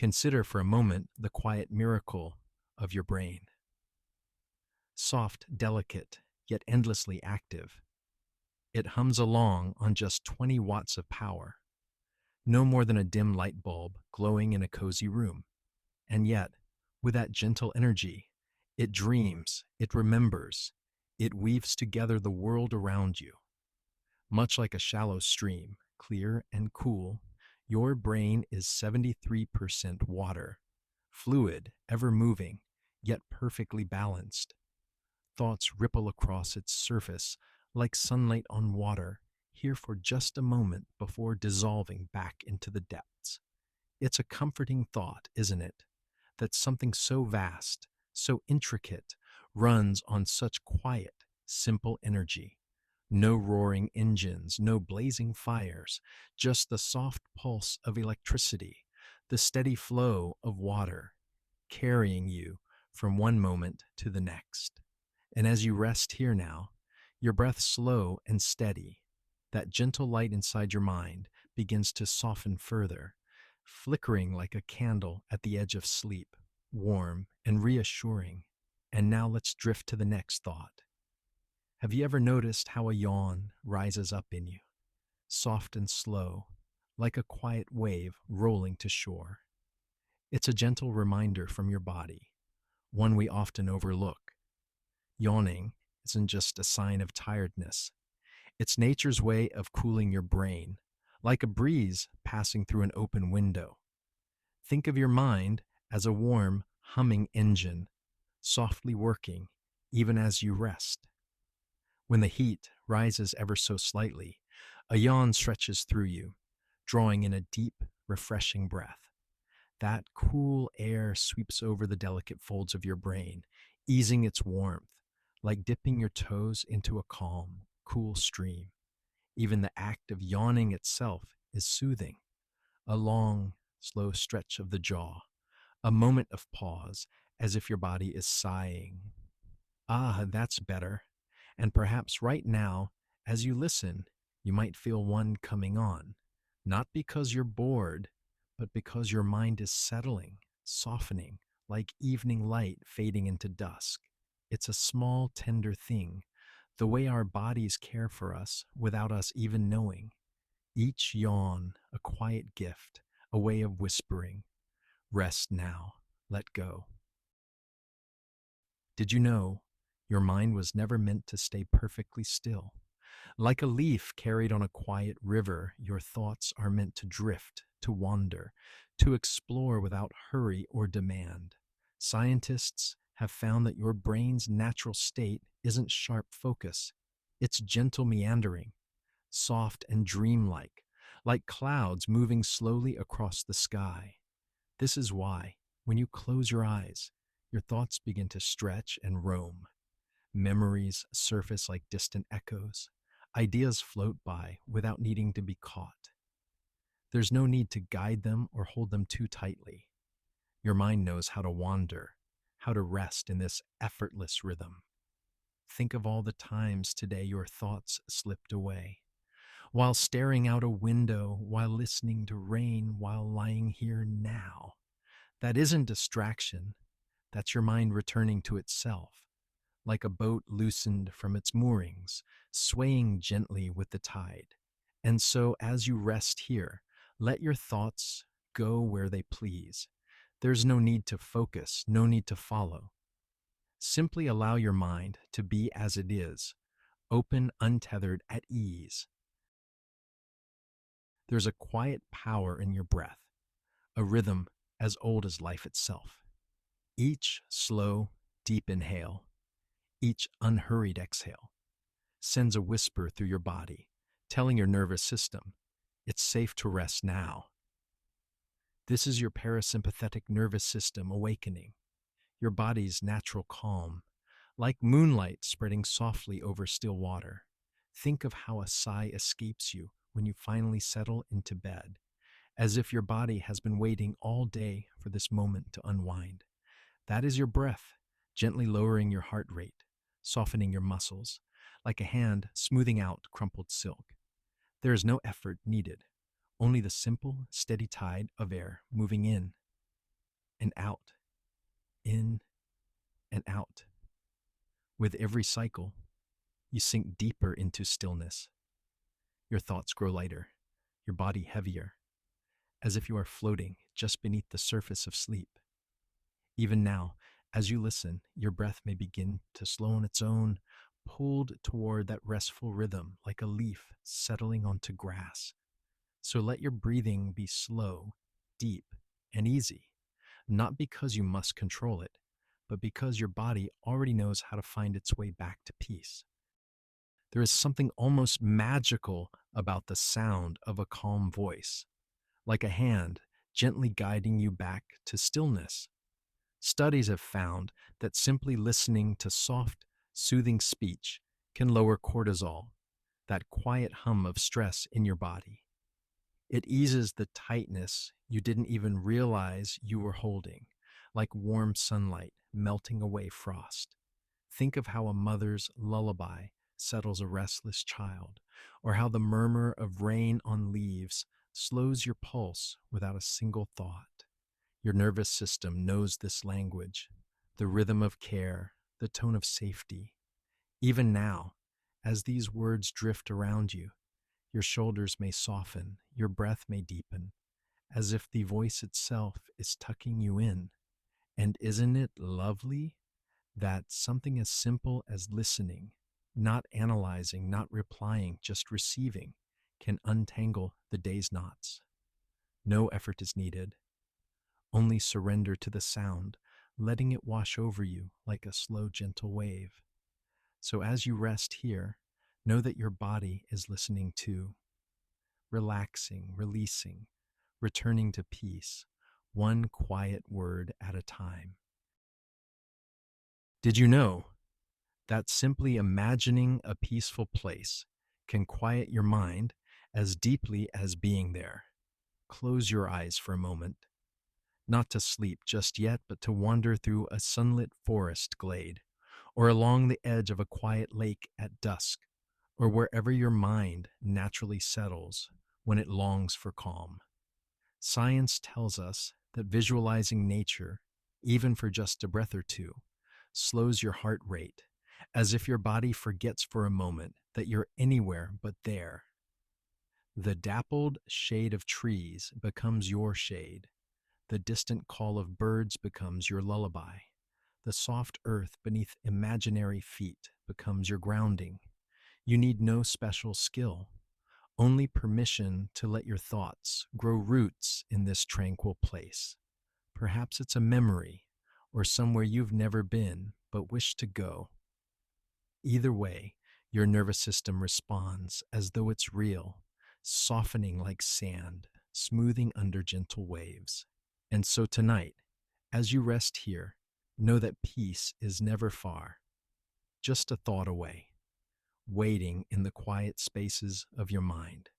Consider for a moment the quiet miracle of your brain. Soft, delicate, yet endlessly active. It hums along on just 20 watts of power, no more than a dim light bulb glowing in a cozy room. And yet, with that gentle energy, it dreams, it remembers, it weaves together the world around you. Much like a shallow stream, clear and cool, your brain is 73% water, fluid, ever moving, yet perfectly balanced. Thoughts ripple across its surface like sunlight on water, here for just a moment before dissolving back into the depths. It's a comforting thought, isn't it? That something so vast, so intricate, runs on such quiet, simple energy. No roaring engines, no blazing fires, just the soft pulse of electricity, the steady flow of water, carrying you from one moment to the next. And as you rest here now, your breath slow and steady, that gentle light inside your mind begins to soften further, flickering like a candle at the edge of sleep, warm and reassuring. And now let's drift to the next thought. Have you ever noticed how a yawn rises up in you, soft and slow, like a quiet wave rolling to shore? It's a gentle reminder from your body, one we often overlook. Yawning isn't just a sign of tiredness. It's nature's way of cooling your brain, like a breeze passing through an open window. Think of your mind as a warm, humming engine, softly working even as you rest. When the heat rises ever so slightly, a yawn stretches through you, drawing in a deep, refreshing breath. That cool air sweeps over the delicate folds of your brain, easing its warmth, like dipping your toes into a calm, cool stream. Even the act of yawning itself is soothing. A long, slow stretch of the jaw, a moment of pause, as if your body is sighing. Ah, that's better. And perhaps right now, as you listen, you might feel one coming on, not because you're bored, but because your mind is settling, softening, like evening light fading into dusk. It's a small, tender thing, the way our bodies care for us without us even knowing. Each yawn, a quiet gift, a way of whispering, rest now, let go. Did you know your mind was never meant to stay perfectly still? Like a leaf carried on a quiet river, your thoughts are meant to drift, to wander, to explore without hurry or demand. Scientists have found that your brain's natural state isn't sharp focus, it's gentle meandering, soft and dreamlike, like clouds moving slowly across the sky. This is why, when you close your eyes, your thoughts begin to stretch and roam. Memories surface like distant echoes. Ideas float by without needing to be caught. There's no need to guide them or hold them too tightly. Your mind knows how to wander, how to rest in this effortless rhythm. Think of all the times today your thoughts slipped away. While staring out a window, while listening to rain, while lying here now. That isn't distraction. That's your mind returning to itself, like a boat loosened from its moorings, swaying gently with the tide. And so, as you rest here, let your thoughts go where they please. There's no need to focus, no need to follow. Simply allow your mind to be as it is, open, untethered, at ease. There's a quiet power in your breath, a rhythm as old as life itself. Each slow, deep inhale, each unhurried exhale, sends a whisper through your body, telling your nervous system, it's safe to rest now. This is your parasympathetic nervous system awakening, your body's natural calm, like moonlight spreading softly over still water. Think of how a sigh escapes you when you finally settle into bed, as if your body has been waiting all day for this moment to unwind. That is your breath, gently lowering your heart rate, softening your muscles, like a hand smoothing out crumpled silk. There is no effort needed, only the simple, steady tide of air moving in and out, in and out. With every cycle, you sink deeper into stillness. Your thoughts grow lighter, your body heavier, as if you are floating just beneath the surface of sleep. Even now, as you listen, your breath may begin to slow on its own, pulled toward that restful rhythm like a leaf settling onto grass. So let your breathing be slow, deep, and easy, not because you must control it, but because your body already knows how to find its way back to peace. There is something almost magical about the sound of a calm voice, like a hand gently guiding you back to stillness. Studies have found that simply listening to soft, soothing speech can lower cortisol, that quiet hum of stress in your body. It eases the tightness you didn't even realize you were holding, like warm sunlight melting away frost. Think of how a mother's lullaby settles a restless child, or how the murmur of rain on leaves slows your pulse without a single thought. Your nervous system knows this language, the rhythm of care, the tone of safety. Even now, as these words drift around you, your shoulders may soften, your breath may deepen, as if the voice itself is tucking you in. And isn't it lovely that something as simple as listening, not analyzing, not replying, just receiving, can untangle the day's knots? No effort is needed, only surrender to the sound, letting it wash over you like a slow, gentle wave. So as you rest here, know that your body is listening too, relaxing, releasing, returning to peace, one quiet word at a time. Did you know that simply imagining a peaceful place can quiet your mind as deeply as being there? Close your eyes for a moment, not to sleep just yet, but to wander through a sunlit forest glade, or along the edge of a quiet lake at dusk, or wherever your mind naturally settles when it longs for calm. Science tells us that visualizing nature, even for just a breath or two, slows your heart rate, as if your body forgets for a moment that you're anywhere but there. The dappled shade of trees becomes your shade. The distant call of birds becomes your lullaby. The soft earth beneath imaginary feet becomes your grounding. You need no special skill, only permission to let your thoughts grow roots in this tranquil place. Perhaps it's a memory or somewhere you've never been but wish to go. Either way, your nervous system responds as though it's real, softening like sand, smoothing under gentle waves. And so tonight, as you rest here, know that peace is never far, just a thought away, waiting in the quiet spaces of your mind.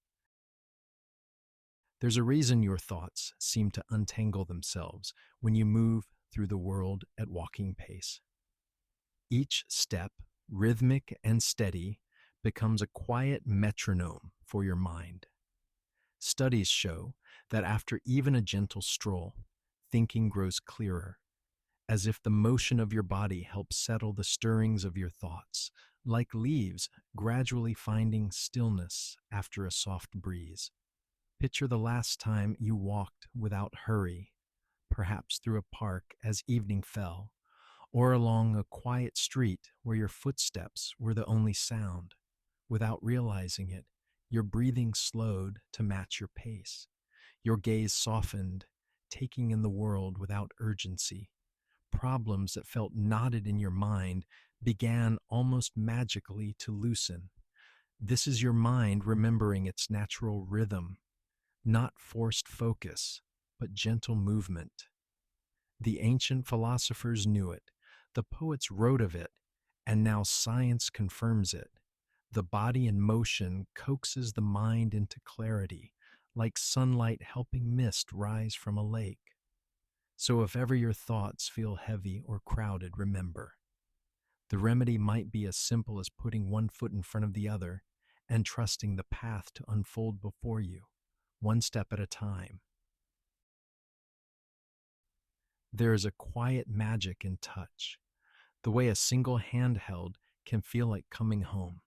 There's a reason your thoughts seem to untangle themselves when you move through the world at walking pace. Each step, rhythmic and steady, becomes a quiet metronome for your mind. Studies show that after even a gentle stroll, thinking grows clearer, as if the motion of your body helps settle the stirrings of your thoughts, like leaves gradually finding stillness after a soft breeze. Picture the last time you walked without hurry, perhaps through a park as evening fell, or along a quiet street where your footsteps were the only sound. Without realizing it, your breathing slowed to match your pace. Your gaze softened, taking in the world without urgency. Problems that felt knotted in your mind began almost magically to loosen. This is your mind remembering its natural rhythm, not forced focus, but gentle movement. The ancient philosophers knew it, the poets wrote of it, and now science confirms it. The body in motion coaxes the mind into clarity, like sunlight helping mist rise from a lake. So if ever your thoughts feel heavy or crowded, remember, the remedy might be as simple as putting one foot in front of the other and trusting the path to unfold before you, one step at a time. There is a quiet magic in touch, the way a single hand held can feel like coming home.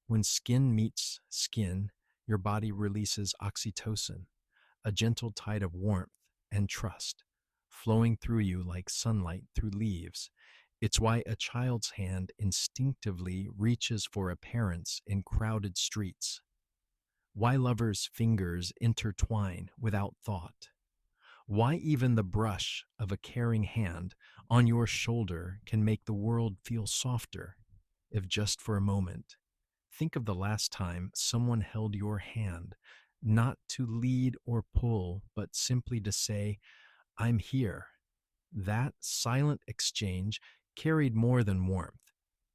When skin meets skin, your body releases oxytocin, a gentle tide of warmth and trust, flowing through you like sunlight through leaves. It's why a child's hand instinctively reaches for a parent's in crowded streets. Why lovers' fingers intertwine without thought. Why even the brush of a caring hand on your shoulder can make the world feel softer, if just for a moment. Think of the last time someone held your hand, not to lead or pull, but simply to say, I'm here. That silent exchange carried more than warmth.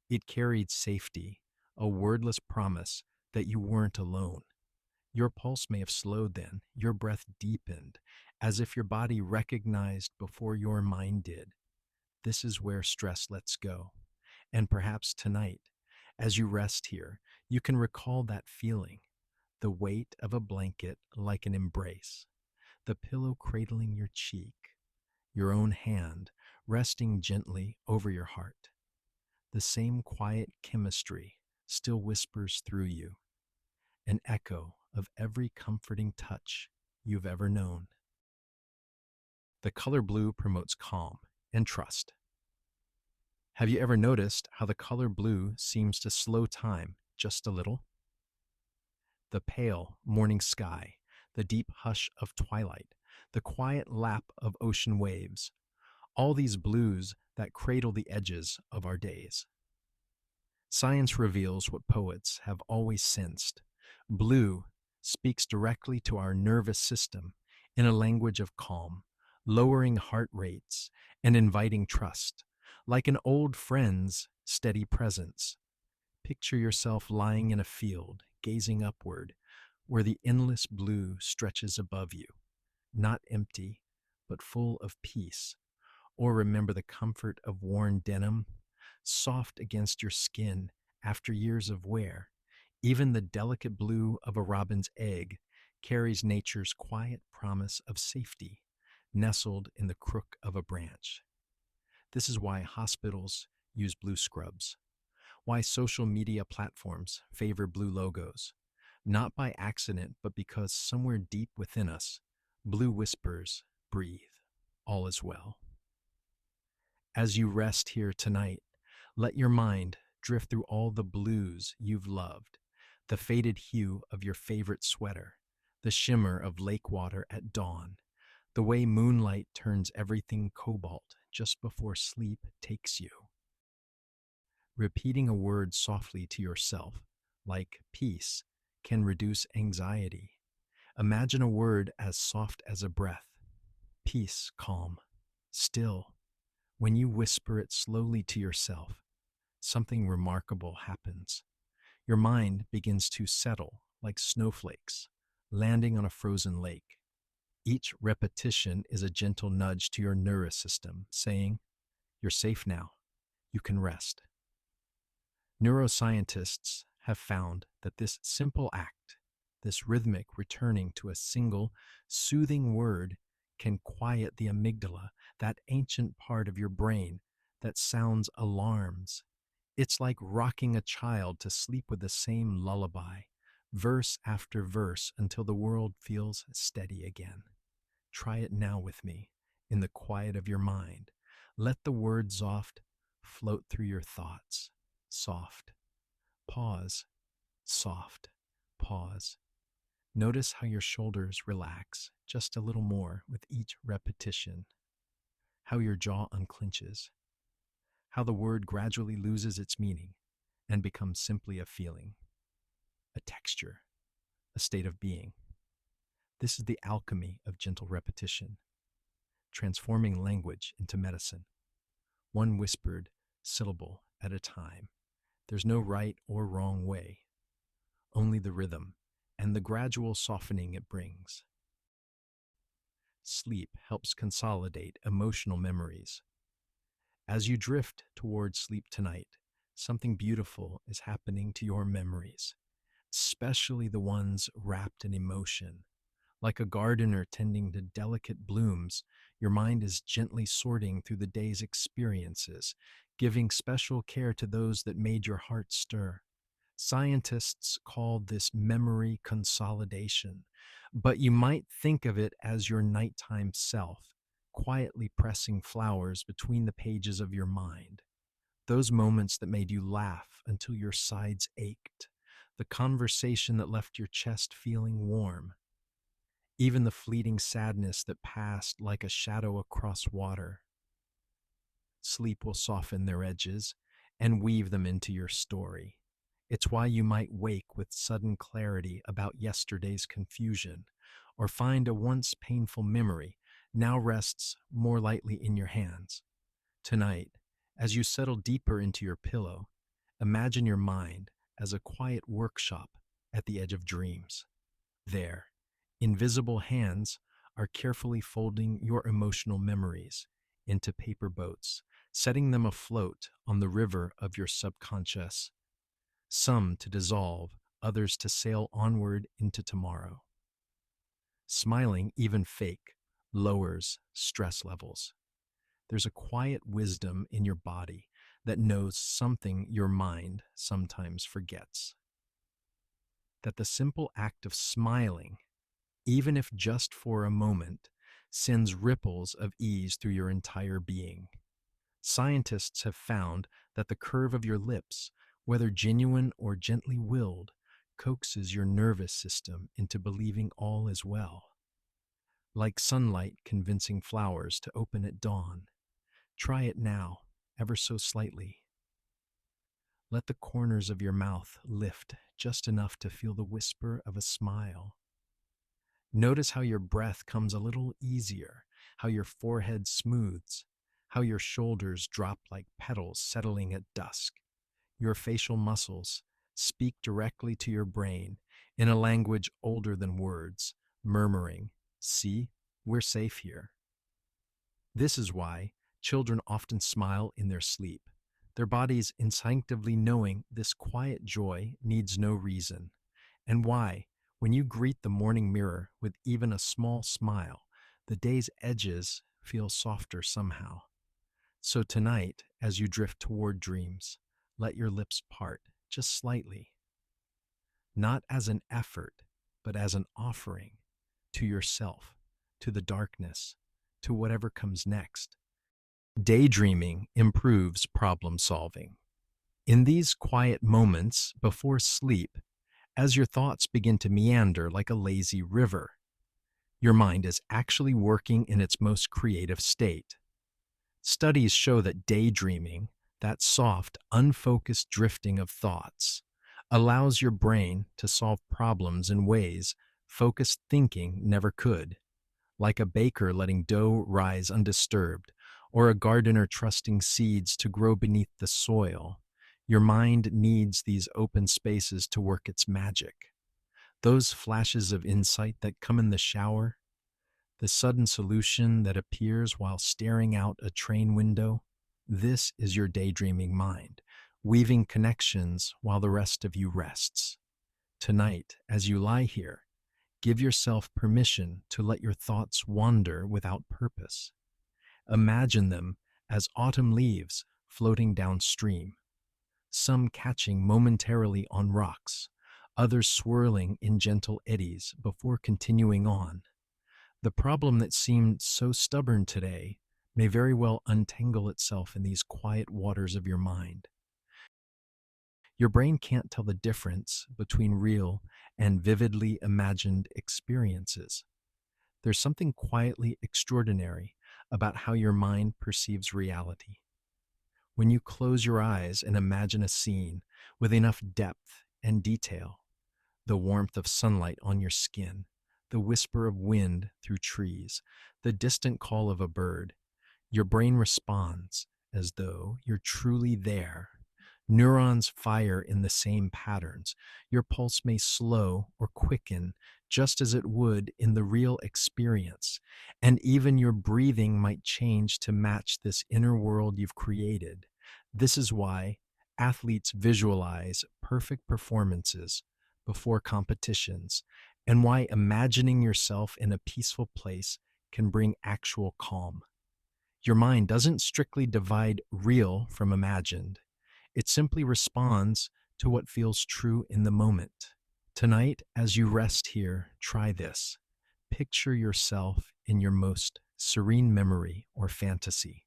It carried safety, a wordless promise that you weren't alone. Your pulse may have slowed then, your breath deepened, as if your body recognized before your mind did. This is where stress lets go. And perhaps tonight, as you rest here, you can recall that feeling, the weight of a blanket like an embrace, the pillow cradling your cheek, your own hand resting gently over your heart. The same quiet chemistry still whispers through you, an echo of every comforting touch you've ever known. The color blue promotes calm and trust. Have you ever noticed how the color blue seems to slow time just a little? The pale morning sky, the deep hush of twilight, the quiet lap of ocean waves, all these blues that cradle the edges of our days. Science reveals what poets have always sensed. Blue speaks directly to our nervous system in a language of calm, lowering heart rates and inviting trust, like an old friend's steady presence. Picture yourself lying in a field, gazing upward, where the endless blue stretches above you, not empty, but full of peace. Or remember the comfort of worn denim, soft against your skin after years of wear. Even the delicate blue of a robin's egg carries nature's quiet promise of safety, nestled in the crook of a branch. This is why hospitals use blue scrubs, why social media platforms favor blue logos, not by accident, but because somewhere deep within us, blue whispers, breathe, all is well. As you rest here tonight, let your mind drift through all the blues you've loved, the faded hue of your favorite sweater, the shimmer of lake water at dawn, the way moonlight turns everything cobalt just before sleep takes you. Repeating a word softly to yourself, like peace, can reduce anxiety. Imagine a word as soft as a breath. Peace, calm, still. When you whisper it slowly to yourself, something remarkable happens. Your mind begins to settle like snowflakes, landing on a frozen lake. Each repetition is a gentle nudge to your nervous system, saying, you're safe now, you can rest. Neuroscientists have found that this simple act, this rhythmic returning to a single, soothing word, can quiet the amygdala, that ancient part of your brain that sounds alarms. It's like rocking a child to sleep with the same lullaby, verse after verse, until the world feels steady again. Try it now with me, in the quiet of your mind. Let the word soft float through your thoughts. Soft. Pause. Soft. Pause. Notice how your shoulders relax just a little more with each repetition, how your jaw unclenches, how the word gradually loses its meaning and becomes simply a feeling, a texture, a state of being. This is the alchemy of gentle repetition, transforming language into medicine, one whispered syllable at a time. There's no right or wrong way, only the rhythm and the gradual softening it brings. Sleep helps consolidate emotional memories. As you drift towards sleep tonight, something beautiful is happening to your memories, especially the ones wrapped in emotion, Like a gardener tending to delicate blooms, your mind is gently sorting through the day's experiences, giving special care to those that made your heart stir. Scientists call this memory consolidation, but you might think of it as your nighttime self, quietly pressing flowers between the pages of your mind. Those moments that made you laugh until your sides ached, the conversation that left your chest feeling warm, even the fleeting sadness that passed like a shadow across water. Sleep will soften their edges and weave them into your story. It's why you might wake with sudden clarity about yesterday's confusion, or find a once painful memory now rests more lightly in your hands. Tonight, as you settle deeper into your pillow, imagine your mind as a quiet workshop at the edge of dreams. There, invisible hands are carefully folding your emotional memories into paper boats, setting them afloat on the river of your subconscious, some to dissolve, others to sail onward into tomorrow. Smiling, even fake, lowers stress levels. There's a quiet wisdom in your body that knows something your mind sometimes forgets. That the simple act of smiling, even if just for a moment, sends ripples of ease through your entire being. Scientists have found that the curve of your lips, whether genuine or gently willed, coaxes your nervous system into believing all is well. Like sunlight convincing flowers to open at dawn, try it now, ever so slightly. Let the corners of your mouth lift just enough to feel the whisper of a smile. Notice how your breath comes a little easier, how your forehead smooths, how your shoulders drop like petals settling at dusk. Your facial muscles speak directly to your brain in a language older than words, murmuring, "See, we're safe here." This is why children often smile in their sleep, their bodies instinctively knowing this quiet joy needs no reason, and why, when you greet the morning mirror with even a small smile, the day's edges feel softer somehow. So tonight, as you drift toward dreams, let your lips part just slightly, not as an effort, but as an offering to yourself, to the darkness, to whatever comes next. Daydreaming improves problem solving. In these quiet moments before sleep, as your thoughts begin to meander like a lazy river, your mind is actually working in its most creative state. Studies show that daydreaming, that soft, unfocused drifting of thoughts, allows your brain to solve problems in ways focused thinking never could, like a baker letting dough rise undisturbed, or a gardener trusting seeds to grow beneath the soil. Your mind needs these open spaces to work its magic. Those flashes of insight that come in the shower, the sudden solution that appears while staring out a train window, this is your daydreaming mind, weaving connections while the rest of you rests. Tonight, as you lie here, give yourself permission to let your thoughts wander without purpose. Imagine them as autumn leaves floating downstream, some catching momentarily on rocks, others swirling in gentle eddies before continuing on. The problem that seemed so stubborn today may very well untangle itself in these quiet waters of your mind. Your brain can't tell the difference between real and vividly imagined experiences. There's something quietly extraordinary about how your mind perceives reality. When you close your eyes and imagine a scene with enough depth and detail, the warmth of sunlight on your skin, the whisper of wind through trees, the distant call of a bird, your brain responds as though you're truly there. Neurons fire in the same patterns. Your pulse may slow or quicken just as it would in the real experience, and even your breathing might change to match this inner world you've created. This is why athletes visualize perfect performances before competitions and why imagining yourself in a peaceful place can bring actual calm. Your mind doesn't strictly divide real from imagined, it simply responds to what feels true in the moment. Tonight, as you rest here, try this. Picture yourself in your most serene memory or fantasy,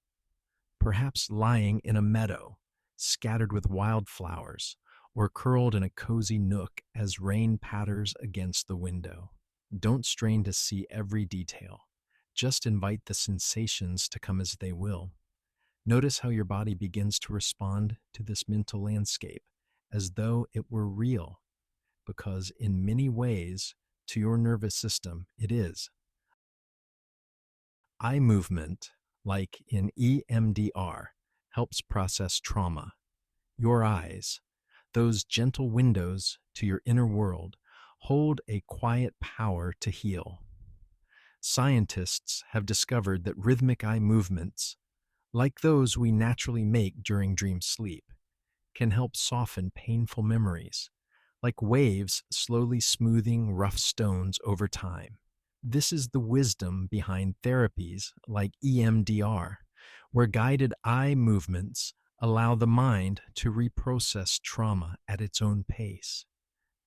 perhaps lying in a meadow, scattered with wildflowers, or curled in a cozy nook as rain patters against the window. Don't strain to see every detail. Just invite the sensations to come as they will. Notice how your body begins to respond to this mental landscape as though it were real, because in many ways, to your nervous system, it is. Eye movement, like in EMDR, helps process trauma. Your eyes, those gentle windows to your inner world, hold a quiet power to heal. Scientists have discovered that rhythmic eye movements, like those we naturally make during dream sleep, can help soften painful memories, like waves slowly smoothing rough stones over time. This is the wisdom behind therapies like EMDR, where guided eye movements allow the mind to reprocess trauma at its own pace.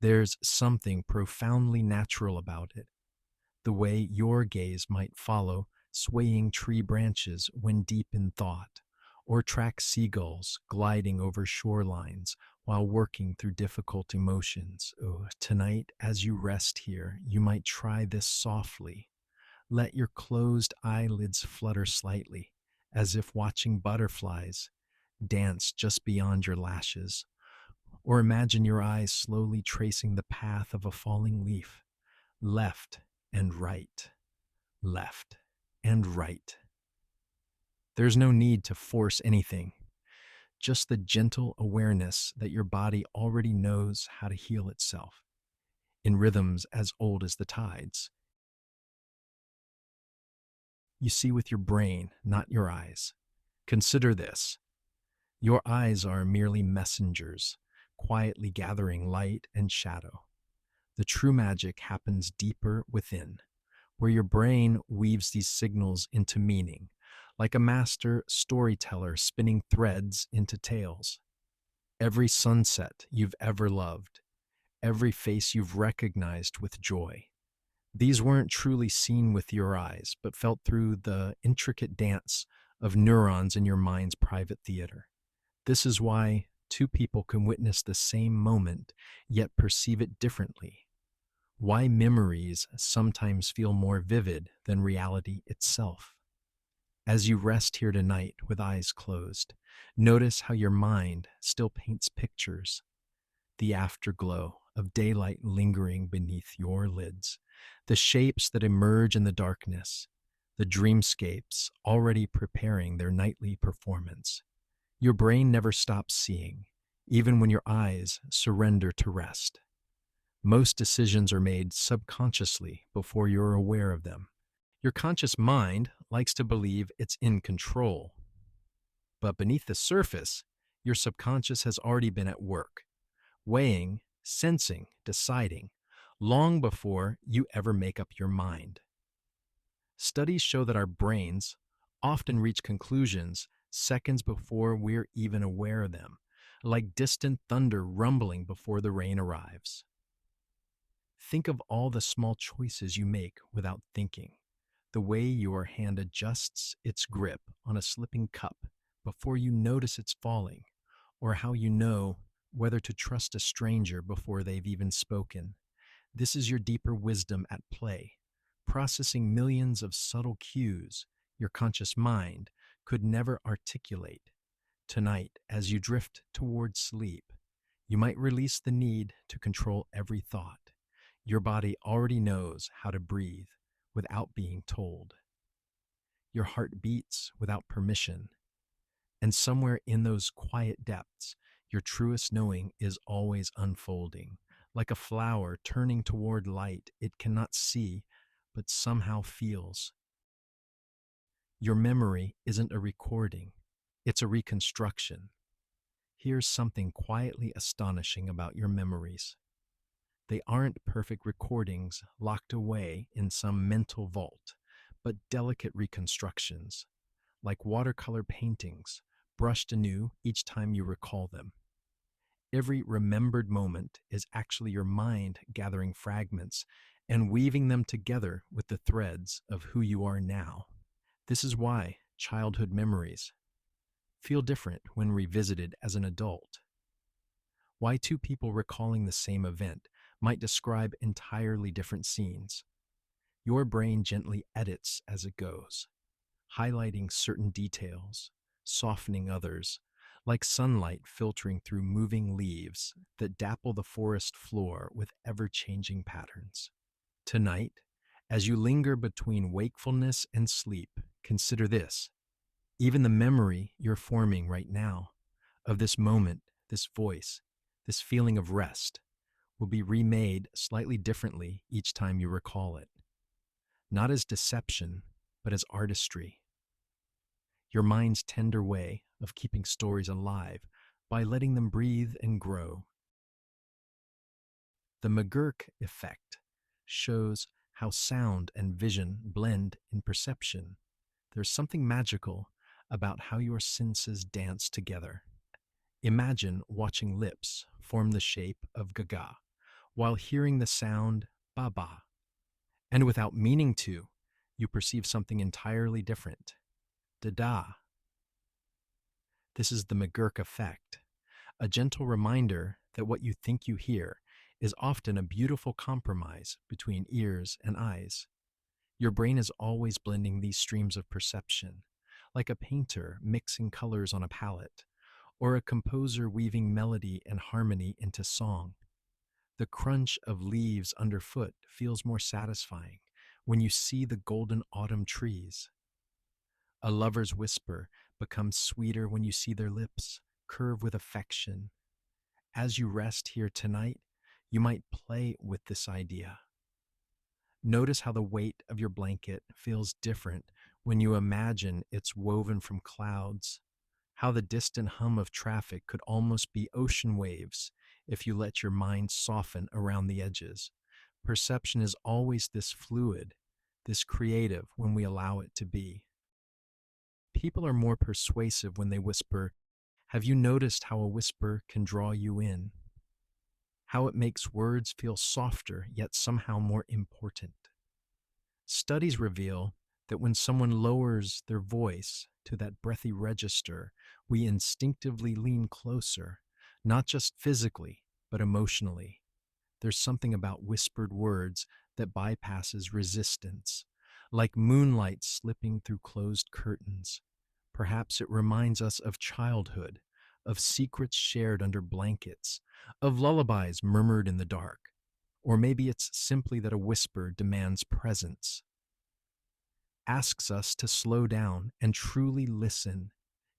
There's something profoundly natural about it, the way your gaze might follow swaying tree branches when deep in thought, or track seagulls gliding over shorelines while working through difficult emotions. Oh, tonight, as you rest here, you might try this softly. Let your closed eyelids flutter slightly, as if watching butterflies dance just beyond your lashes, or imagine your eyes slowly tracing the path of a falling leaf, left and right, left and right. There's no need to force anything, just the gentle awareness that your body already knows how to heal itself in rhythms as old as the tides. You see with your brain, not your eyes. Consider this. Your eyes are merely messengers, quietly gathering light and shadow. The true magic happens deeper within, where your brain weaves these signals into meaning, like a master storyteller spinning threads into tales. Every sunset you've ever loved, every face you've recognized with joy. These weren't truly seen with your eyes, but felt through the intricate dance of neurons in your mind's private theater. This is why two people can witness the same moment, yet perceive it differently. Why memories sometimes feel more vivid than reality itself. As you rest here tonight with eyes closed, notice how your mind still paints pictures, the afterglow of daylight lingering beneath your lids, the shapes that emerge in the darkness, the dreamscapes already preparing their nightly performance. Your brain never stops seeing, even when your eyes surrender to rest. Most decisions are made subconsciously before you're aware of them. Your conscious mind likes to believe it's in control. But beneath the surface, your subconscious has already been at work, weighing, sensing, deciding, long before you ever make up your mind. Studies show that our brains often reach conclusions seconds before we're even aware of them, like distant thunder rumbling before the rain arrives. Think of all the small choices you make without thinking, the way your hand adjusts its grip on a slipping cup before you notice it's falling, or how you know whether to trust a stranger before they've even spoken. This is your deeper wisdom at play, processing millions of subtle cues your conscious mind could never articulate. Tonight, as you drift towards sleep, you might release the need to control every thought. Your body already knows how to breathe without being told. Your heart beats without permission. And somewhere in those quiet depths, your truest knowing is always unfolding, like a flower turning toward light it cannot see, but somehow feels. Your memory isn't a recording, it's a reconstruction. Here's something quietly astonishing about your memories. They aren't perfect recordings locked away in some mental vault, but delicate reconstructions, like watercolor paintings, brushed anew each time you recall them. Every remembered moment is actually your mind gathering fragments and weaving them together with the threads of who you are now. This is why childhood memories feel different when revisited as an adult. Why two people recalling the same event might describe entirely different scenes. Your brain gently edits as it goes, highlighting certain details, softening others, like sunlight filtering through moving leaves that dapple the forest floor with ever-changing patterns. Tonight, as you linger between wakefulness and sleep, consider this. Even the memory you're forming right now of this moment, this voice, this feeling of rest will be remade slightly differently each time you recall it. Not as deception, but as artistry. Your mind's tender way of keeping stories alive by letting them breathe and grow. The McGurk effect shows how sound and vision blend in perception. There's something magical about how your senses dance together. Imagine watching lips form the shape of gaga while hearing the sound baba. And without meaning to, you perceive something entirely different. Da-da. This is the McGurk effect, a gentle reminder that what you think you hear is often a beautiful compromise between ears and eyes. Your brain is always blending these streams of perception, like a painter mixing colors on a palette, or a composer weaving melody and harmony into song. The crunch of leaves underfoot feels more satisfying when you see the golden autumn trees. A lover's whisper becomes sweeter when you see their lips curve with affection. As you rest here tonight, you might play with this idea. Notice how the weight of your blanket feels different when you imagine it's woven from clouds, how the distant hum of traffic could almost be ocean waves if you let your mind soften around the edges. Perception is always this fluid, this creative when we allow it to be. People are more persuasive when they whisper. Have you noticed how a whisper can draw you in? How it makes words feel softer yet somehow more important. Studies reveal that when someone lowers their voice to that breathy register, we instinctively lean closer, not just physically, but emotionally. There's something about whispered words that bypasses resistance, like moonlight slipping through closed curtains. Perhaps it reminds us of childhood, of secrets shared under blankets, of lullabies murmured in the dark. Or maybe it's simply that a whisper demands presence, asks us to slow down and truly listen.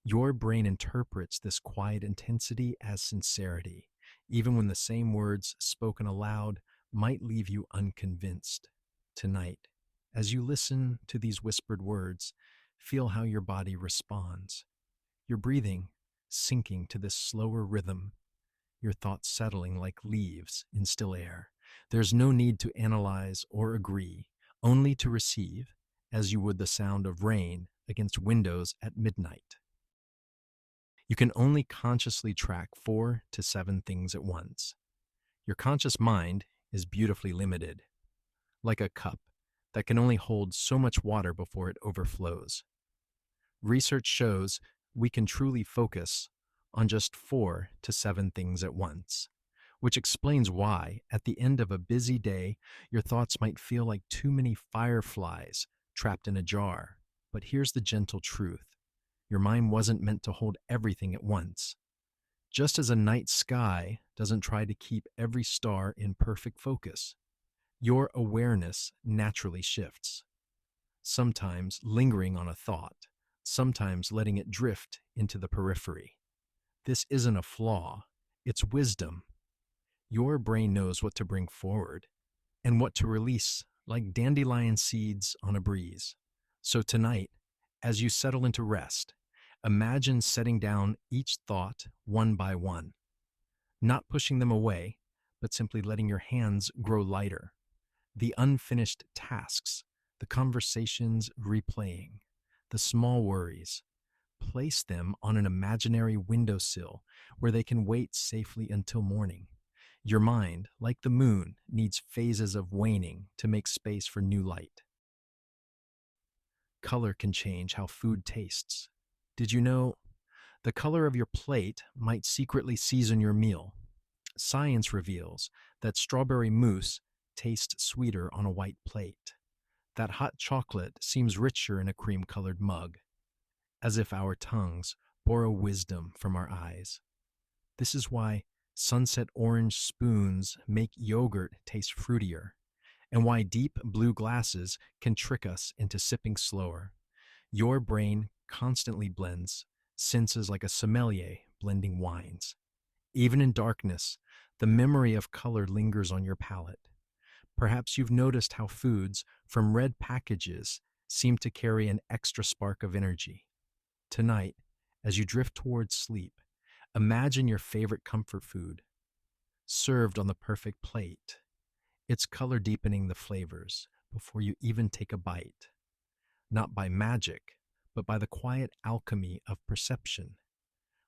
Your brain interprets this quiet intensity as sincerity, even when the same words spoken aloud might leave you unconvinced. Tonight, as you listen to these whispered words, feel how your body responds. Your breathing sinking to this slower rhythm, your thoughts settling like leaves in still air. There's no need to analyze or agree, only to receive, as you would the sound of rain against windows at midnight. You can only consciously track 4 to 7 things at once. Your conscious mind is beautifully limited, like a cup that can only hold so much water before it overflows. Research shows we can truly focus on just 4 to 7 things at once, which explains why, at the end of a busy day, your thoughts might feel like too many fireflies trapped in a jar. But here's the gentle truth. Your mind wasn't meant to hold everything at once. Just as a night sky doesn't try to keep every star in perfect focus, your awareness naturally shifts, sometimes lingering on a thought, sometimes letting it drift into the periphery. This isn't a flaw, it's wisdom. Your brain knows what to bring forward and what to release, like dandelion seeds on a breeze. So tonight, as you settle into rest, imagine setting down each thought one by one, not pushing them away, but simply letting your hands grow lighter. The unfinished tasks, the conversations replaying, the small worries. Place them on an imaginary windowsill where they can wait safely until morning. Your mind, like the moon, needs phases of waning to make space for new light. Color can change how food tastes. Did you know the color of your plate might secretly season your meal? Science reveals that strawberry mousse tastes sweeter on a white plate. That hot chocolate seems richer in a cream colored mug, as if our tongues borrow wisdom from our eyes. This is why sunset orange spoons make yogurt taste fruitier, and why deep blue glasses can trick us into sipping slower. Your brain constantly blends senses like a sommelier blending wines. Even in darkness, the memory of color lingers on your palate. Perhaps you've noticed how foods from red packages seem to carry an extra spark of energy. Tonight, as you drift towards sleep, imagine your favorite comfort food served on the perfect plate. Its color deepening the flavors before you even take a bite, not by magic, but by the quiet alchemy of perception,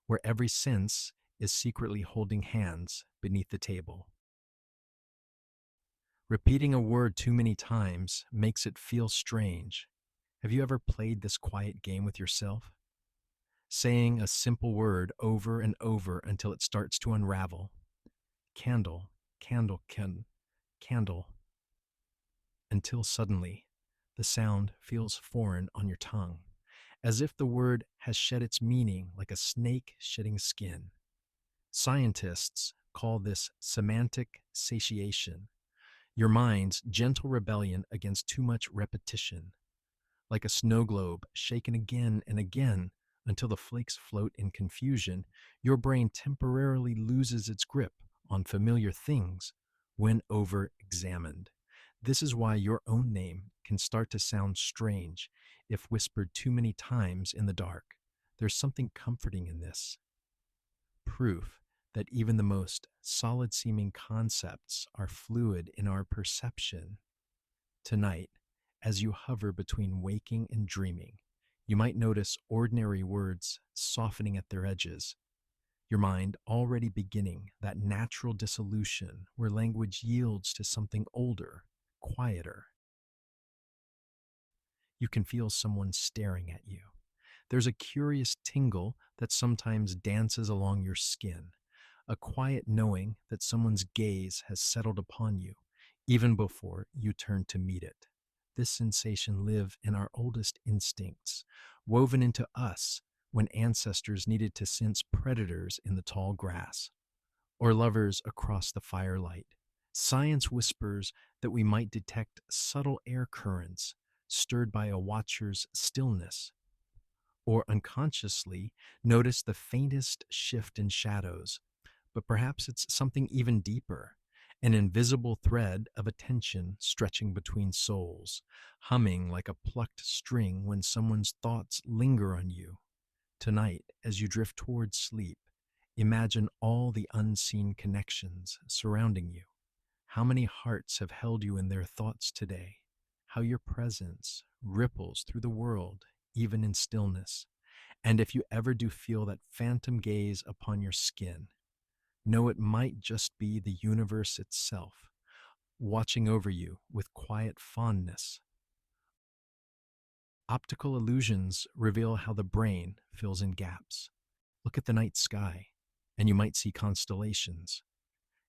where every sense is secretly holding hands beneath the table. Repeating a word too many times makes it feel strange. Have you ever played this quiet game with yourself? Saying a simple word over and over until it starts to unravel. Candle, candle, candle, until suddenly the sound feels foreign on your tongue, as if the word has shed its meaning like a snake shedding skin. Scientists call this semantic satiation, your mind's gentle rebellion against too much repetition, like a snow globe shaken again and again until the flakes float in confusion. Your brain temporarily loses its grip on familiar things when over-examined. This is why your own name can start to sound strange if whispered too many times in the dark. There's something comforting in this. Proof that even the most solid-seeming concepts are fluid in our perception. Tonight, as you hover between waking and dreaming, you might notice ordinary words softening at their edges, your mind already beginning that natural dissolution where language yields to something older, quieter. You can feel someone staring at you. There's a curious tingle that sometimes dances along your skin, a quiet knowing that someone's gaze has settled upon you, even before you turn to meet it. This sensation lives in our oldest instincts, woven into us when ancestors needed to sense predators in the tall grass, or lovers across the firelight. Science whispers that we might detect subtle air currents stirred by a watcher's stillness, or unconsciously notice the faintest shift in shadows. But perhaps it's something even deeper, an invisible thread of attention stretching between souls, humming like a plucked string when someone's thoughts linger on you. Tonight, as you drift towards sleep, imagine all the unseen connections surrounding you. How many hearts have held you in their thoughts today? How your presence ripples through the world, even in stillness. And if you ever do feel that phantom gaze upon your skin, know it might just be the universe itself, watching over you with quiet fondness. Optical illusions reveal how the brain fills in gaps. Look at the night sky, and you might see constellations.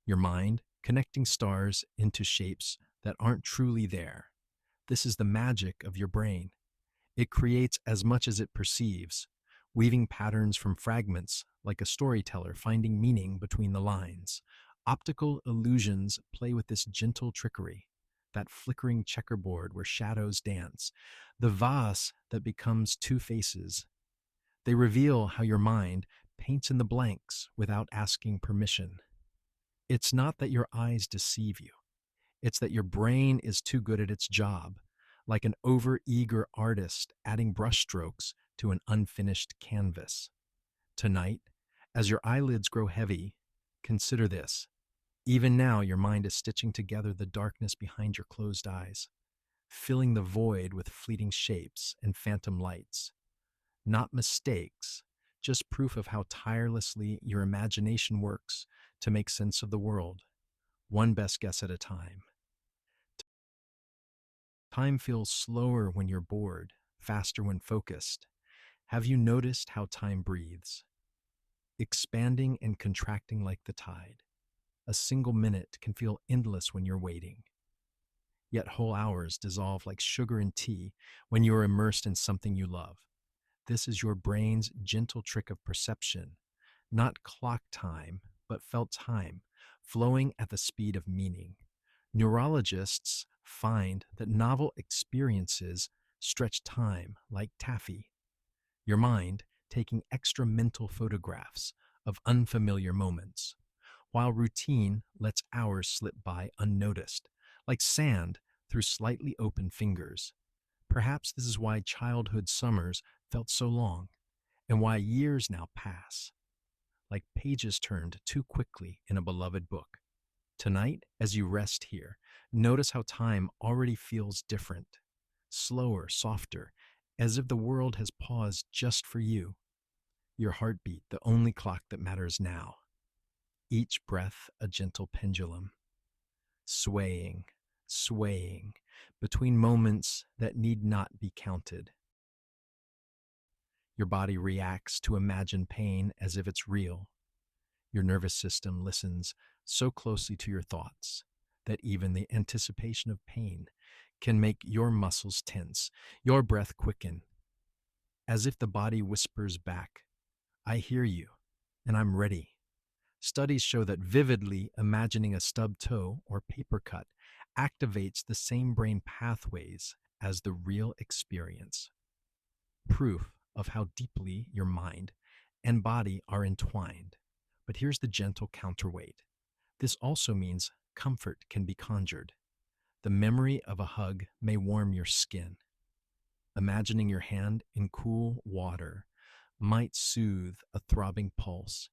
Your mind connecting stars into shapes that aren't truly there. This is the magic of your brain. It creates as much as it perceives, weaving patterns from fragments like a storyteller finding meaning between the lines. Optical illusions play with this gentle trickery, that flickering checkerboard where shadows dance, the vase that becomes two faces. They reveal how your mind paints in the blanks without asking permission. It's not that your eyes deceive you. It's that your brain is too good at its job, like an over-eager artist adding brushstrokes to an unfinished canvas. Tonight, as your eyelids grow heavy, consider this. Even now, your mind is stitching together the darkness behind your closed eyes, filling the void with fleeting shapes and phantom lights. Not mistakes, just proof of how tirelessly your imagination works to make sense of the world, one best guess at a time. Time feels slower when you're bored, faster when focused. Have you noticed how time breathes? Expanding and contracting like the tide. A single minute can feel endless when you're waiting. Yet whole hours dissolve like sugar in tea when you are immersed in something you love. This is your brain's gentle trick of perception, not clock time, but felt time, flowing at the speed of meaning. Neurologists find that novel experiences stretch time like taffy, your mind taking extra mental photographs of unfamiliar moments, while routine lets hours slip by unnoticed, like sand through slightly open fingers. Perhaps this is why childhood summers felt so long, and why years now pass, like pages turned too quickly in a beloved book. Tonight, as you rest here, notice how time already feels different, slower, softer, as if the world has paused just for you. Your heartbeat, the only clock that matters now. Each breath a gentle pendulum, swaying, swaying between moments that need not be counted. Your body reacts to imagined pain as if it's real. Your nervous system listens so closely to your thoughts that even the anticipation of pain can make your muscles tense, your breath quicken, as if the body whispers back, I hear you, and I'm ready. Studies show that vividly imagining a stubbed toe or paper cut activates the same brain pathways as the real experience. Proof of how deeply your mind and body are entwined. But here's the gentle counterweight. This also means comfort can be conjured. The memory of a hug may warm your skin. Imagining your hand in cool water might soothe a throbbing pulse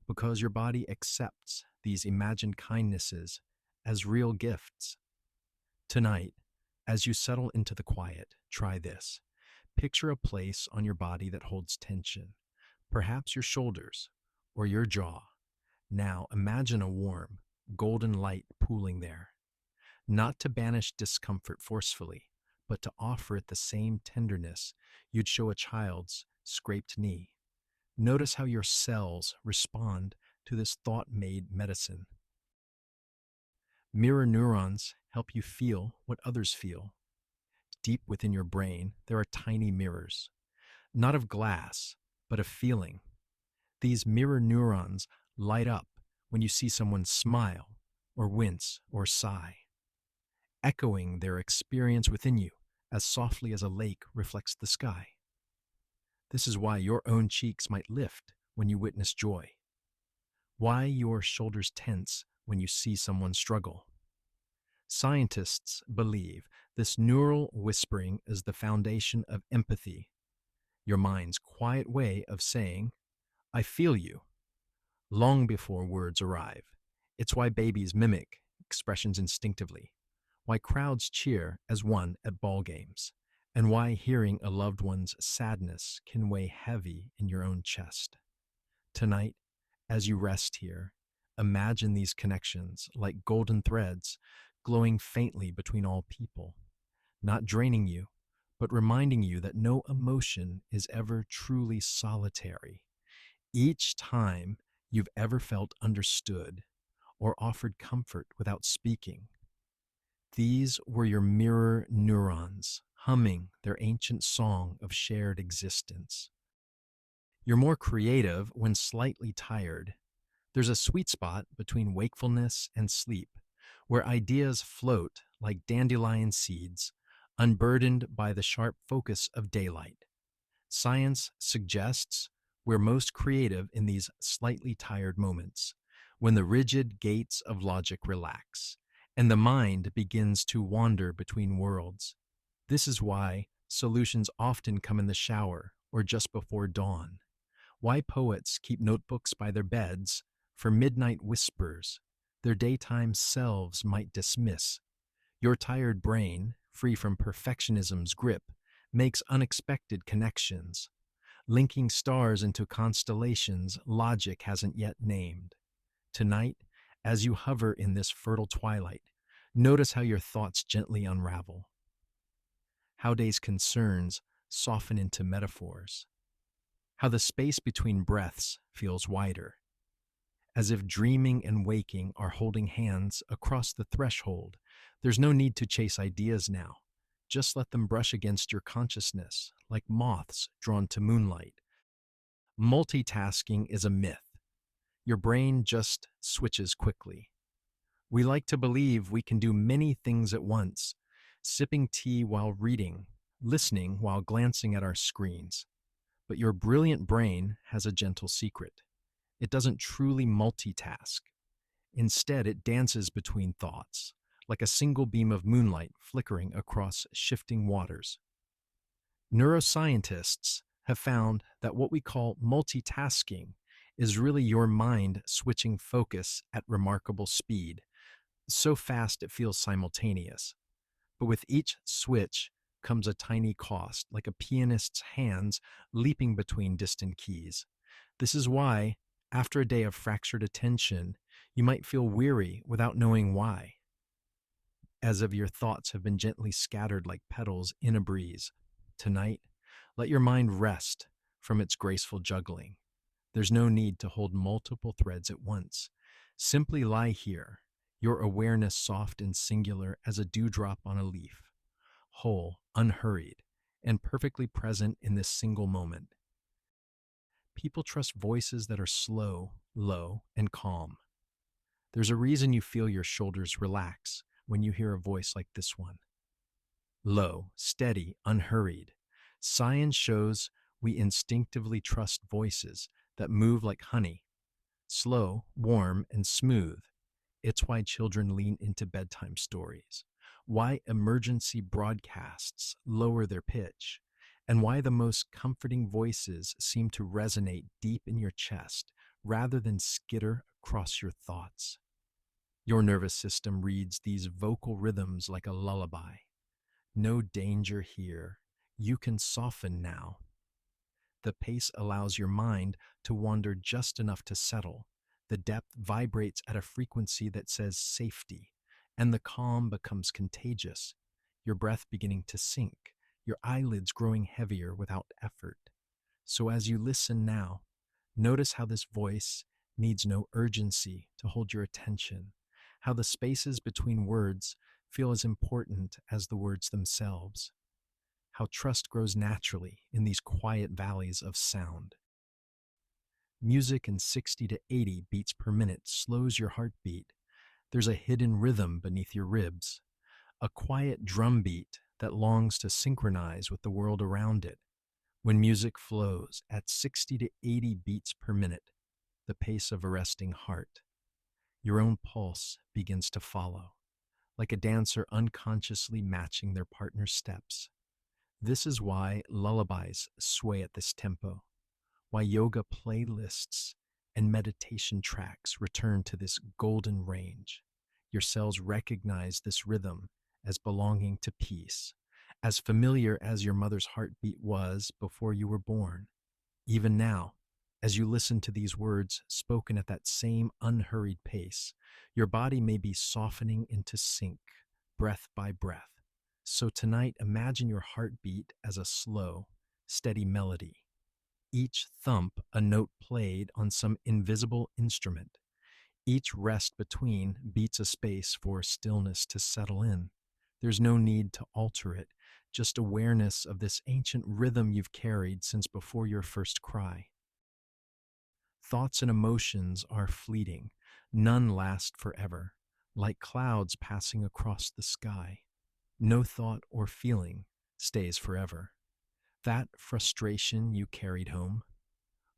because your body accepts these imagined kindnesses as real gifts. Tonight, as you settle into the quiet, try this. Picture a place on your body that holds tension, perhaps your shoulders or your jaw. Now imagine a warm, golden light pooling there, not to banish discomfort forcefully, but to offer it the same tenderness you'd show a child's scraped knee. Notice how your cells respond to this thought-made medicine. Mirror neurons help you feel what others feel. Deep within your brain, there are tiny mirrors, not of glass, but of feeling. These mirror neurons light up when you see someone smile or wince or sigh, echoing their experience within you as softly as a lake reflects the sky. This is why your own cheeks might lift when you witness joy, why your shoulders tense when you see someone struggle. Scientists believe this neural whispering is the foundation of empathy, your mind's quiet way of saying, I feel you, long before words arrive. It's why babies mimic expressions instinctively, why crowds cheer as one at ball games, and why hearing a loved one's sadness can weigh heavy in your own chest. Tonight, as you rest here, imagine these connections like golden threads glowing faintly between all people, not draining you, but reminding you that no emotion is ever truly solitary. Each time you've ever felt understood or offered comfort without speaking, these were your mirror neurons humming their ancient song of shared existence. You're more creative when slightly tired. There's a sweet spot between wakefulness and sleep, where ideas float like dandelion seeds, unburdened by the sharp focus of daylight. Science suggests we're most creative in these slightly tired moments, when the rigid gates of logic relax, and the mind begins to wander between worlds. This is why solutions often come in the shower or just before dawn. Why poets keep notebooks by their beds for midnight whispers, their daytime selves might dismiss. Your tired brain, free from perfectionism's grip, makes unexpected connections, linking stars into constellations logic hasn't yet named. Tonight, as you hover in this fertile twilight, notice how your thoughts gently unravel, how day's concerns soften into metaphors, how the space between breaths feels wider, as if dreaming and waking are holding hands across the threshold. There's no need to chase ideas now. Just let them brush against your consciousness like moths drawn to moonlight. Multitasking is a myth. Your brain just switches quickly. We like to believe we can do many things at once, sipping tea while reading, listening while glancing at our screens. But your brilliant brain has a gentle secret. It doesn't truly multitask. Instead, it dances between thoughts, like a single beam of moonlight flickering across shifting waters. Neuroscientists have found that what we call multitasking is really your mind switching focus at remarkable speed, so fast it feels simultaneous. But with each switch comes a tiny cost, like a pianist's hands leaping between distant keys. This is why, after a day of fractured attention, you might feel weary without knowing why, as if your thoughts have been gently scattered like petals in a breeze. Tonight, let your mind rest from its graceful juggling. There's no need to hold multiple threads at once. Simply lie here, your awareness soft and singular as a dewdrop on a leaf, whole, unhurried, and perfectly present in this single moment. People trust voices that are slow, low, and calm. There's a reason you feel your shoulders relax when you hear a voice like this one. Low, steady, unhurried. Science shows we instinctively trust voices that move like honey, slow, warm, and smooth. It's why children lean into bedtime stories, why emergency broadcasts lower their pitch, and why the most comforting voices seem to resonate deep in your chest rather than skitter across your thoughts. Your nervous system reads these vocal rhythms like a lullaby. No danger here. You can soften now. The pace allows your mind to wander just enough to settle. The depth vibrates at a frequency that says safety, and the calm becomes contagious, your breath beginning to sink, your eyelids growing heavier without effort. So as you listen now, notice how this voice needs no urgency to hold your attention, how the spaces between words feel as important as the words themselves, how trust grows naturally in these quiet valleys of sound. Music in 60 to 80 beats per minute slows your heartbeat. There's a hidden rhythm beneath your ribs, a quiet drumbeat that longs to synchronize with the world around it. When music flows at 60 to 80 beats per minute, the pace of a resting heart, your own pulse begins to follow, like a dancer unconsciously matching their partner's steps. This is why lullabies sway at this tempo, why yoga playlists and meditation tracks return to this golden range. Your cells recognize this rhythm as belonging to peace, as familiar as your mother's heartbeat was before you were born. Even now, as you listen to these words spoken at that same unhurried pace, your body may be softening into sync, breath by breath. So tonight, imagine your heartbeat as a slow, steady melody. Each thump a note played on some invisible instrument. Each rest between beats a space for stillness to settle in. There's no need to alter it, just awareness of this ancient rhythm you've carried since before your first cry. Thoughts and emotions are fleeting. None last forever, like clouds passing across the sky. No thought or feeling stays forever. That frustration you carried home,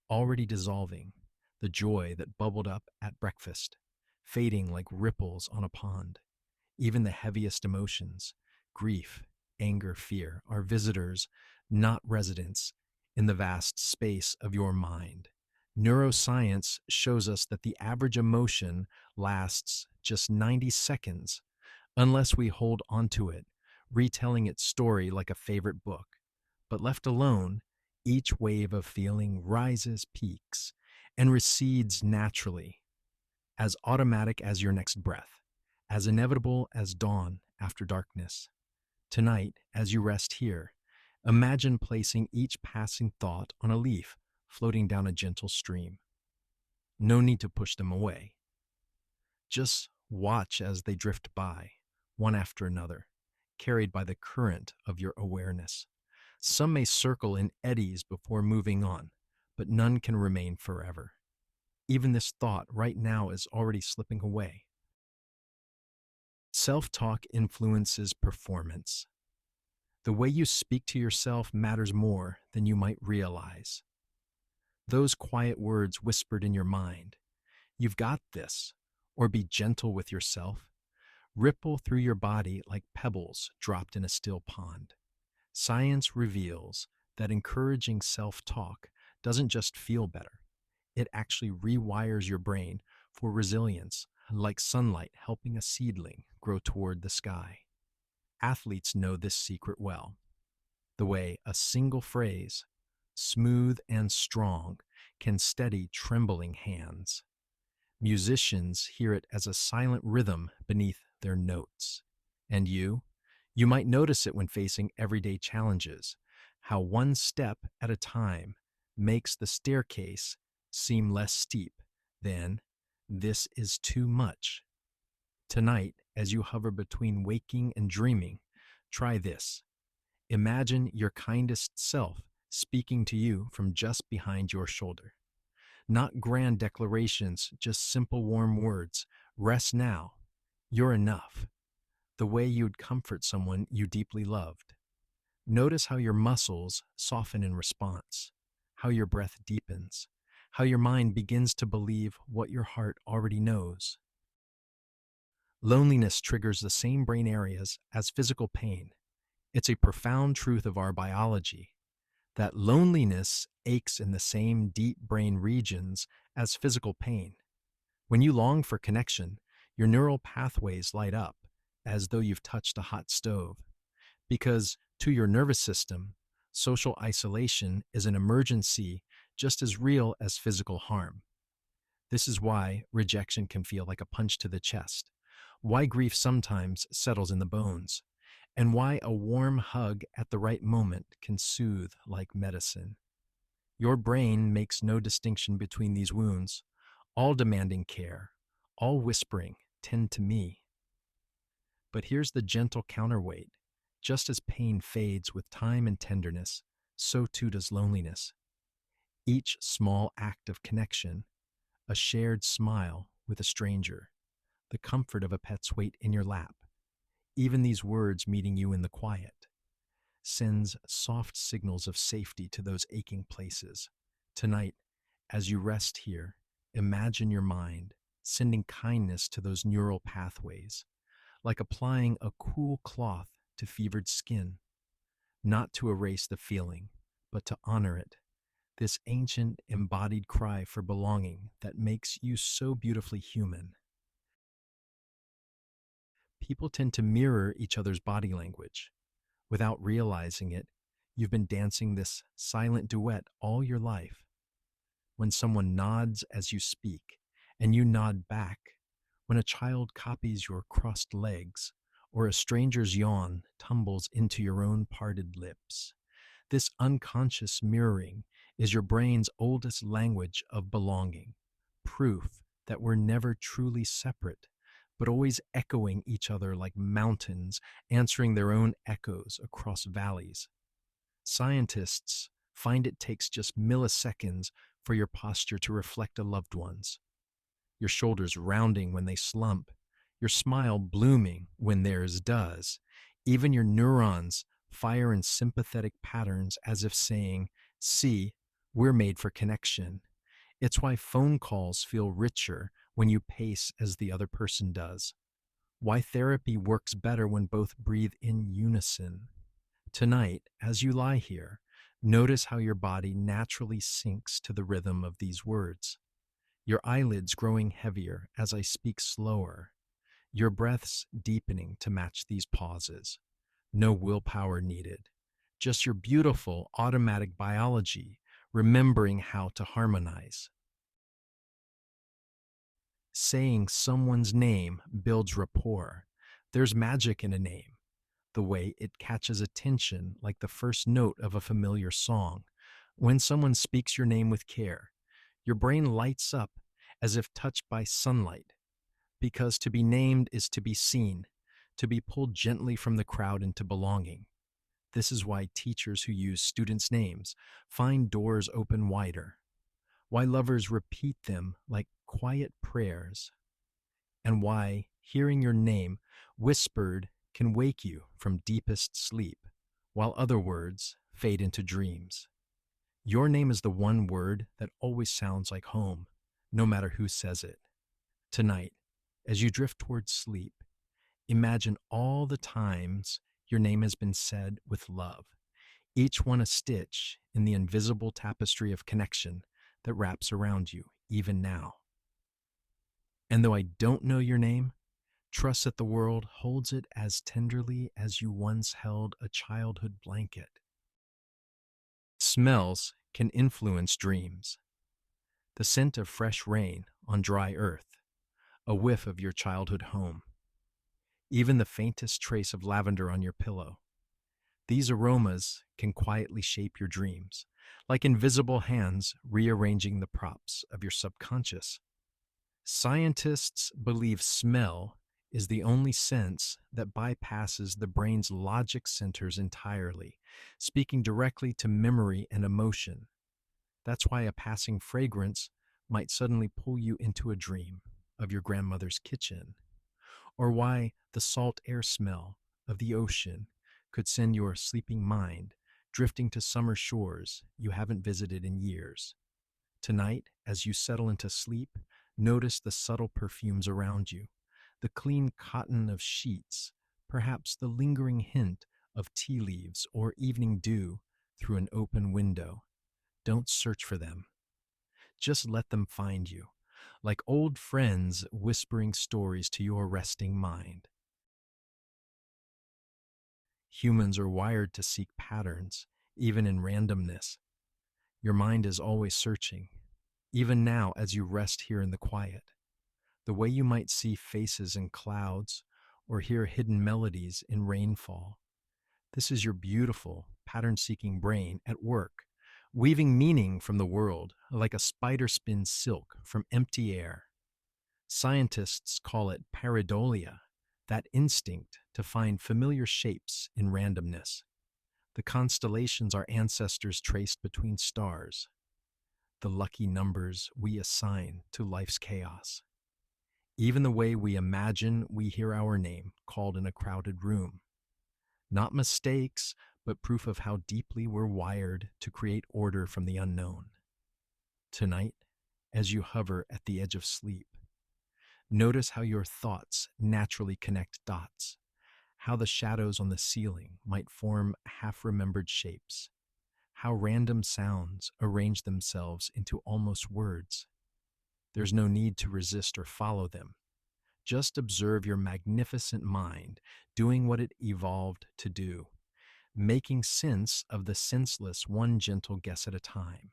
already dissolving, the joy that bubbled up at breakfast, fading like ripples on a pond. Even the heaviest emotions, grief, anger, fear, are visitors, not residents, in the vast space of your mind. Neuroscience shows us that the average emotion lasts just 90 seconds unless we hold onto it, retelling its story like a favorite book. But left alone, each wave of feeling rises, peaks, and recedes naturally, as automatic as your next breath, as inevitable as dawn after darkness. Tonight, as you rest here, imagine placing each passing thought on a leaf floating down a gentle stream. No need to push them away. Just watch as they drift by, one after another, carried by the current of your awareness. Some may circle in eddies before moving on, but none can remain forever. Even this thought right now is already slipping away. Self-talk influences performance. The way you speak to yourself matters more than you might realize. Those quiet words whispered in your mind, "You've got this," or "Be gentle with yourself," ripple through your body like pebbles dropped in a still pond. Science reveals that encouraging self-talk doesn't just feel better. It actually rewires your brain for resilience, like sunlight helping a seedling grow toward the sky. Athletes know this secret well. The way a single phrase, smooth and strong, can steady trembling hands. Musicians hear it as a silent rhythm beneath their notes. And you might notice it when facing everyday challenges, how one step at a time makes the staircase seem less steep than "this is too much." Tonight, as you hover between waking and dreaming, try this. Imagine your kindest self speaking to you from just behind your shoulder. Not grand declarations, just simple warm words. Rest now. You're enough. The way you'd comfort someone you deeply loved. Notice how your muscles soften in response, how your breath deepens, how your mind begins to believe what your heart already knows. Loneliness triggers the same brain areas as physical pain. It's a profound truth of our biology that loneliness aches in the same deep brain regions as physical pain. When you long for connection, your neural pathways light up as though you've touched a hot stove. Because to your nervous system, social isolation is an emergency just as real as physical harm. This is why rejection can feel like a punch to the chest, why grief sometimes settles in the bones, and why a warm hug at the right moment can soothe like medicine. Your brain makes no distinction between these wounds, all demanding care, all whispering, "Tend to me." But here's the gentle counterweight. Just as pain fades with time and tenderness, so too does loneliness. Each small act of connection, a shared smile with a stranger, the comfort of a pet's weight in your lap, even these words meeting you in the quiet, sends soft signals of safety to those aching places. Tonight, as you rest here, imagine your mind sending kindness to those neural pathways, like applying a cool cloth to fevered skin, not to erase the feeling, but to honor it, this ancient embodied cry for belonging that makes you so beautifully human. People tend to mirror each other's body language. Without realizing it, you've been dancing this silent duet all your life. When someone nods as you speak, and you nod back, when a child copies your crossed legs, or a stranger's yawn tumbles into your own parted lips. This unconscious mirroring is your brain's oldest language of belonging, proof that we're never truly separate, but always echoing each other like mountains, answering their own echoes across valleys. Scientists find it takes just milliseconds for your posture to reflect a loved one's. Your shoulders rounding when they slump, your smile blooming when theirs does. Even your neurons fire in sympathetic patterns as if saying, "See, we're made for connection." It's why phone calls feel richer when you pace as the other person does. Why therapy works better when both breathe in unison. Tonight, as you lie here, Notice how your body naturally syncs to the rhythm of these words, your eyelids growing heavier as I speak slower, your breaths deepening to match these pauses. No willpower needed, just your beautiful automatic biology remembering how to harmonize. Saying someone's name builds rapport. There's magic in a name, the way it catches attention like the first note of a familiar song. When someone speaks your name with care, your brain lights up as if touched by sunlight, because to be named is to be seen, to be pulled gently from the crowd into belonging. This is why teachers who use students' names find doors open wider, why lovers repeat them like quiet prayers, and why hearing your name whispered can wake you from deepest sleep, while other words fade into dreams. Your name is the one word that always sounds like home, no matter who says it. Tonight, as you drift towards sleep, imagine all the times your name has been said with love, each one a stitch in the invisible tapestry of connection that wraps around you even now. And though I don't know your name, trust that the world holds it as tenderly as you once held a childhood blanket. Smells can influence dreams. The scent of fresh rain on dry earth, a whiff of your childhood home, even the faintest trace of lavender on your pillow. These aromas can quietly shape your dreams, like invisible hands rearranging the props of your subconscious. Scientists believe smell is the only sense that bypasses the brain's logic centers entirely, speaking directly to memory and emotion. That's why a passing fragrance might suddenly pull you into a dream of your grandmother's kitchen, or why the salt air smell of the ocean could send your sleeping mind drifting to summer shores you haven't visited in years. Tonight, as you settle into sleep, notice the subtle perfumes around you, the clean cotton of sheets, perhaps the lingering hint of tea leaves or evening dew through an open window. Don't search for them. Just let them find you, like old friends whispering stories to your resting mind. Humans are wired to seek patterns, even in randomness. Your mind is always searching, even now as you rest here in the quiet. The way you might see faces in clouds or hear hidden melodies in rainfall. This is your beautiful, pattern seeking brain at work, weaving meaning from the world like a spider spins silk from empty air. Scientists call it pareidolia, that instinct to find familiar shapes in randomness. The constellations our ancestors traced between stars, the lucky numbers we assign to life's chaos. Even the way we imagine we hear our name called in a crowded room. Not mistakes, but proof of how deeply we're wired to create order from the unknown. Tonight, as you hover at the edge of sleep, notice how your thoughts naturally connect dots, how the shadows on the ceiling might form half-remembered shapes, how random sounds arrange themselves into almost words. There's no need to resist or follow them. Just observe your magnificent mind doing what it evolved to do, making sense of the senseless one gentle guess at a time.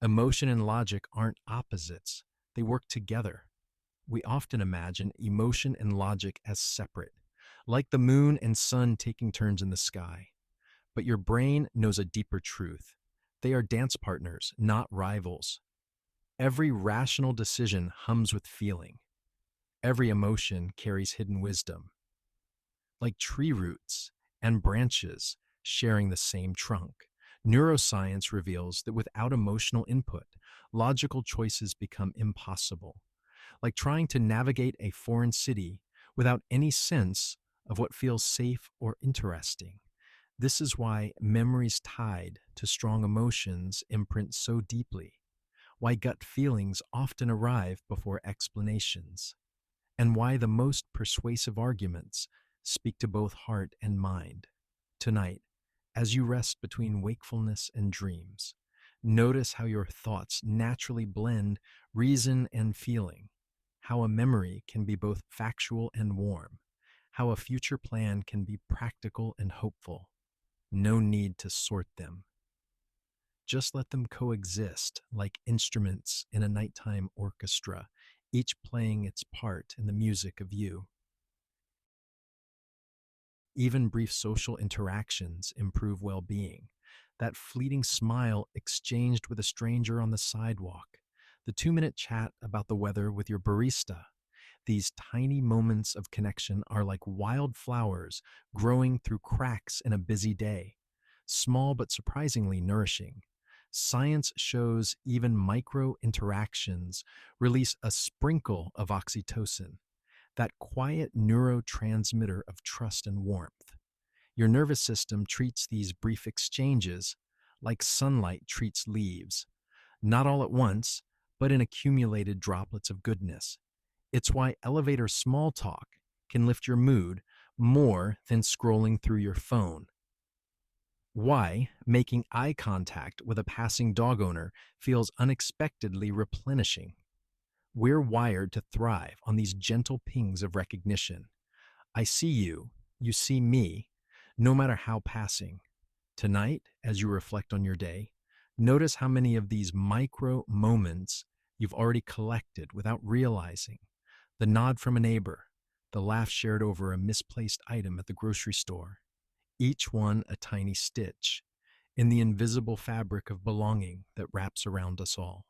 Emotion and logic aren't opposites, they work together. We often imagine emotion and logic as separate, like the moon and sun taking turns in the sky. But your brain knows a deeper truth. They are dance partners, not rivals. Every rational decision hums with feeling. Every emotion carries hidden wisdom, like tree roots and branches sharing the same trunk. Neuroscience reveals that without emotional input, logical choices become impossible, like trying to navigate a foreign city without any sense of what feels safe or interesting. This is why memories tied to strong emotions imprint so deeply, why gut feelings often arrive before explanations, and why the most persuasive arguments speak to both heart and mind. Tonight, As you rest between wakefulness and dreams, notice how your thoughts naturally blend reason and feeling, how a memory can be both factual and warm, how a future plan can be practical and hopeful. No need to sort them. Just let them coexist like instruments in a nighttime orchestra, each playing its part in the music of you. Even brief social interactions improve well being. That fleeting smile exchanged with a stranger on the sidewalk, the 2 minute chat about the weather with your barista. These tiny moments of connection are like wildflowers growing through cracks in a busy day, small but surprisingly nourishing. Science shows even micro interactions release a sprinkle of oxytocin, that quiet neurotransmitter of trust and warmth. Your nervous system treats these brief exchanges like sunlight treats leaves, not all at once, but in accumulated droplets of goodness. It's why elevator small talk can lift your mood more than scrolling through your phone. Why making eye contact with a passing dog owner feels unexpectedly replenishing. We're wired to thrive on these gentle pings of recognition. I see you, you see me, no matter how passing. Tonight, as you reflect on your day, notice how many of these micro moments you've already collected without realizing. The nod from a neighbor, the laugh shared over a misplaced item at the grocery store, each one a tiny stitch in the invisible fabric of belonging that wraps around us all.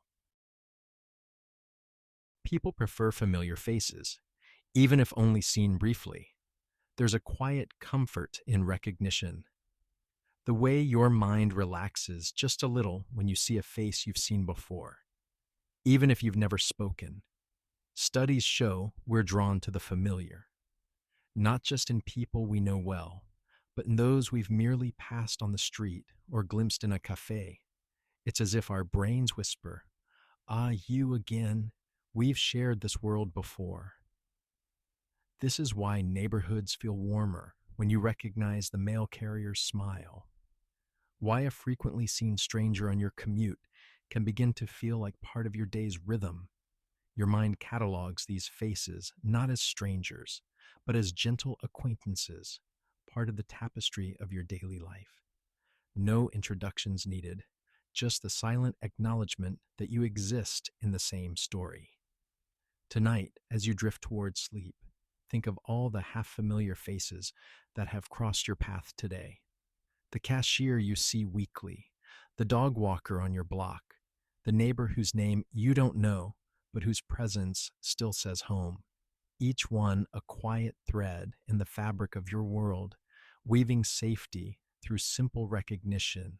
People prefer familiar faces, even if only seen briefly. There's a quiet comfort in recognition. The way your mind relaxes just a little when you see a face you've seen before, even if you've never spoken. Studies show we're drawn to the familiar, not just in people we know well, but in those we've merely passed on the street or glimpsed in a cafe. It's as if our brains whisper, "Ah, you again. We've shared this world before." This is why neighborhoods feel warmer when you recognize the mail carrier's smile. Why a frequently seen stranger on your commute can begin to feel like part of your day's rhythm. Your mind catalogs these faces not as strangers, but as gentle acquaintances, part of the tapestry of your daily life. No introductions needed, just the silent acknowledgement that you exist in the same story. Tonight, as you drift towards sleep, think of all the half-familiar faces that have crossed your path today. The cashier you see weekly, the dog walker on your block, the neighbor whose name you don't know, but whose presence still says home. Each one a quiet thread in the fabric of your world, weaving safety through simple recognition.